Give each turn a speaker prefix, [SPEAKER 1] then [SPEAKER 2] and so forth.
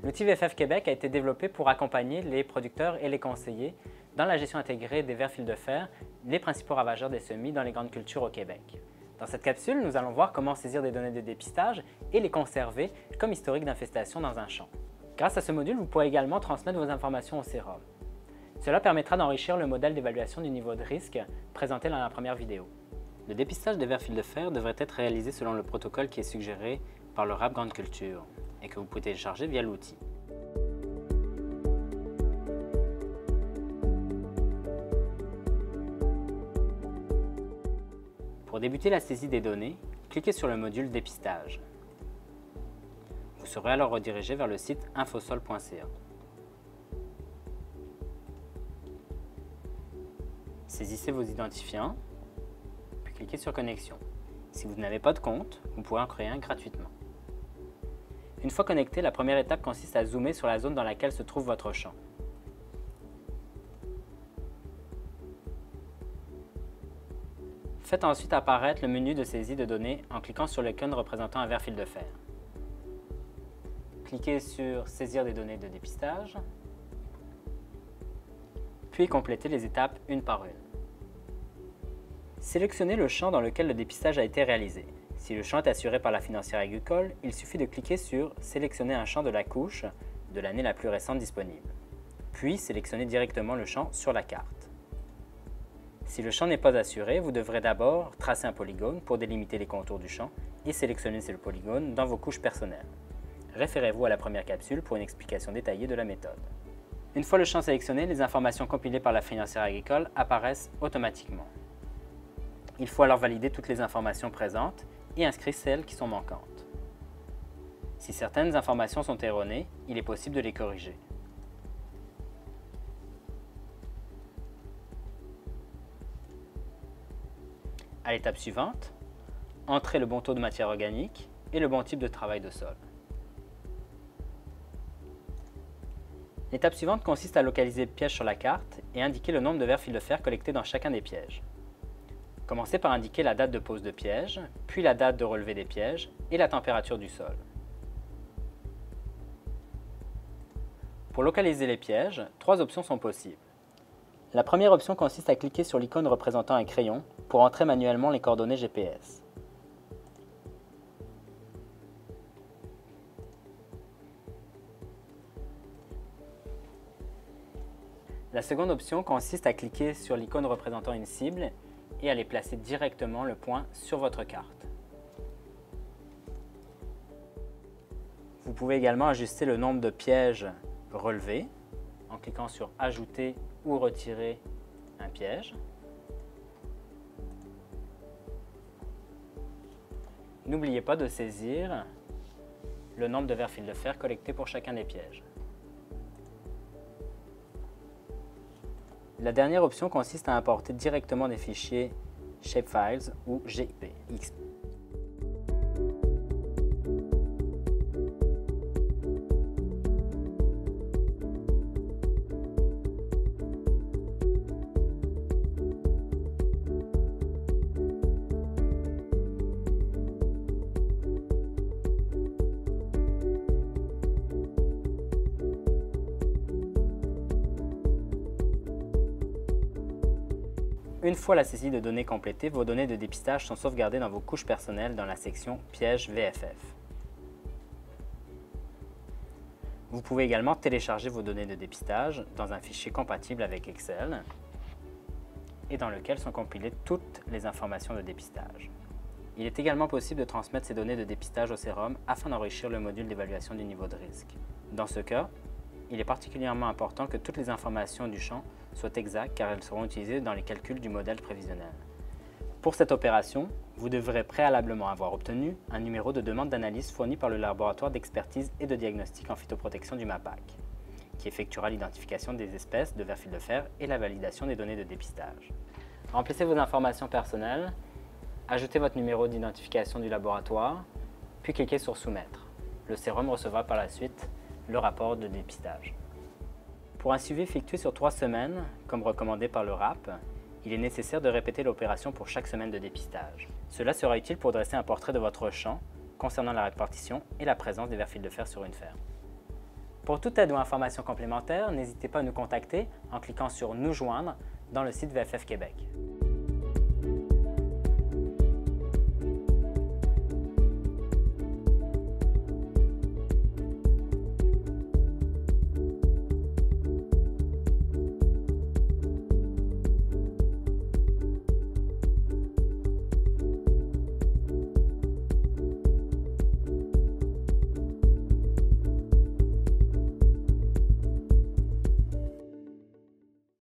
[SPEAKER 1] L'outil VFF Québec a été développé pour accompagner les producteurs et les conseillers dans la gestion intégrée des vers fils de fer, les principaux ravageurs des semis dans les grandes cultures au Québec. Dans cette capsule, nous allons voir comment saisir des données de dépistage et les conserver comme historique d'infestation dans un champ. Grâce à ce module, vous pourrez également transmettre vos informations au sérum. Cela permettra d'enrichir le modèle d'évaluation du niveau de risque présenté dans la première vidéo. Le dépistage des vers fils de fer devrait être réalisé selon le protocole qui est suggéré par le RAP Grande Culture et que vous pouvez télécharger via l'outil. Pour débuter la saisie des données, cliquez sur le module Dépistage. Vous serez alors redirigé vers le site infosol.ca. Saisissez vos identifiants, puis cliquez sur Connexion. Si vous n'avez pas de compte, vous pouvez en créer un gratuitement. Une fois connecté, la première étape consiste à zoomer sur la zone dans laquelle se trouve votre champ. Faites ensuite apparaître le menu de saisie de données en cliquant sur l'icône représentant un vers fil de fer. Cliquez sur Saisir des données de dépistage, puis complétez les étapes une par une. Sélectionnez le champ dans lequel le dépistage a été réalisé. Si le champ est assuré par la financière agricole, il suffit de cliquer sur « Sélectionner un champ de la couche » de l'année la plus récente disponible. Puis sélectionnez directement le champ sur la carte. Si le champ n'est pas assuré, vous devrez d'abord tracer un polygone pour délimiter les contours du champ et sélectionner ce polygone dans vos couches personnelles. Référez-vous à la première capsule pour une explication détaillée de la méthode. Une fois le champ sélectionné, les informations compilées par la financière agricole apparaissent automatiquement. Il faut alors valider toutes les informations présentes et inscrire celles qui sont manquantes. Si certaines informations sont erronées, il est possible de les corriger. À l'étape suivante, entrez le bon taux de matière organique et le bon type de travail de sol. L'étape suivante consiste à localiser le piège sur la carte et indiquer le nombre de vers fils de fer collectés dans chacun des pièges. Commencez par indiquer la date de pose de piège, puis la date de relevé des pièges et la température du sol. Pour localiser les pièges, 3 options sont possibles. La première option consiste à cliquer sur l'icône représentant un crayon pour entrer manuellement les coordonnées GPS. La seconde option consiste à cliquer sur l'icône représentant une cible et à aller placer directement le point sur votre carte. Vous pouvez également ajuster le nombre de pièges relevés en cliquant sur « Ajouter » ou « Retirer » un piège. N'oubliez pas de saisir le nombre de vers fils de fer collectés pour chacun des pièges. La dernière option consiste à importer directement des fichiers Shapefiles ou JPEG. Une fois la saisie de données complétée, vos données de dépistage sont sauvegardées dans vos couches personnelles dans la section Pièges VFF. Vous pouvez également télécharger vos données de dépistage dans un fichier compatible avec Excel et dans lequel sont compilées toutes les informations de dépistage. Il est également possible de transmettre ces données de dépistage au sérum afin d'enrichir le module d'évaluation du niveau de risque. Dans ce cas, il est particulièrement important que toutes les informations du champ soient exactes car elles seront utilisées dans les calculs du modèle prévisionnel. Pour cette opération, vous devrez préalablement avoir obtenu un numéro de demande d'analyse fourni par le laboratoire d'expertise et de diagnostic en phytoprotection du MAPAC, qui effectuera l'identification des espèces de vers fils de fer et la validation des données de dépistage. Remplissez vos informations personnelles, ajoutez votre numéro d'identification du laboratoire, puis cliquez sur Soumettre. Le sérum recevra par la suite le rapport de dépistage. Pour un suivi effectué sur 3 semaines, comme recommandé par le RAP, il est nécessaire de répéter l'opération pour chaque semaine de dépistage. Cela sera utile pour dresser un portrait de votre champ concernant la répartition et la présence des vers fils de fer sur une ferme. Pour toute aide ou information complémentaire, n'hésitez pas à nous contacter en cliquant sur « Nous joindre » dans le site VFF Québec.